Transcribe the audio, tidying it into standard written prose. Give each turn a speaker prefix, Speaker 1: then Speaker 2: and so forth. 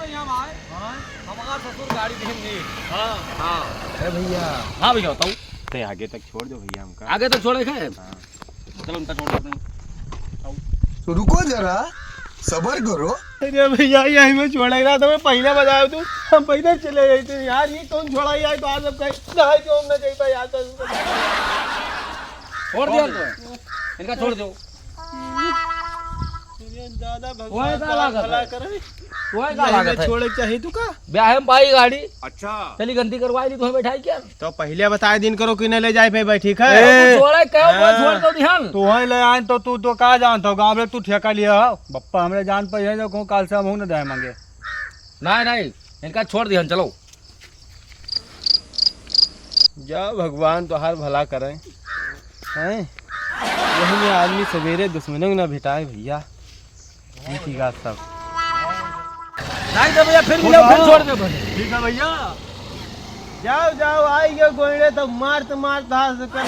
Speaker 1: भैया हम आए। हमारा ससुर गाड़ी देंगे।
Speaker 2: हाँ
Speaker 1: हाँ
Speaker 2: अरे भैया,
Speaker 1: हाँ भैया बताऊँ।
Speaker 2: ते आगे तक छोड़ दो भैया हमका।
Speaker 1: आगे तक छोड़े खाए।
Speaker 2: हाँ।
Speaker 1: चलो उनका छोड़ देते हैं।
Speaker 3: तो रुको जरा, सबर करो।
Speaker 2: अरे भैया यही में छोड़ेगा तो मैं पहले बताया तू, हम पहले चले गए थे यार। ये कौन छोड़ा यार, तो आज अब कहीं नहाए क्यों ना चाहिए यार। तो
Speaker 1: छोड़ दिया तो इनका छोड़ दो।
Speaker 2: दादा
Speaker 1: ओए
Speaker 2: भगवान
Speaker 1: काला
Speaker 2: का भला
Speaker 1: कर।
Speaker 2: करे।
Speaker 1: वही का लागत है।
Speaker 2: छोड़े चाहिए तू का।
Speaker 1: ब्याह में पाई गाड़ी
Speaker 3: अच्छा
Speaker 1: चली गंदी करवाई ली तुम्हें बैठाई क्या?
Speaker 2: तो पहले बताए दिन करो कि नहीं ले जाए पे भाई, ठीक है।
Speaker 1: तू छोड़े क्यों? कोई छोड़ दो ध्यान।
Speaker 2: तू वहीं ले आए तो तू तो कहाँ जानता हो, गाँव में तू ठेका लिया हो। बप्पा हमरे जान पर है जो काल से हम न दे मांगे।
Speaker 1: नहीं नहीं इनका छोड़ दिया चलो।
Speaker 2: जा भगवान तो हर भला करे हैं। यही में आदमी सवेरे दुश्मनों को न भेटाए भैया। ठीक है सब
Speaker 1: नहीं तो भैया फिर मिलो, फिर छोड़ दो।
Speaker 2: ठीक है भैया। जाओ जाओ आई गए गोइड़े तो मारत मारत हाथ से कर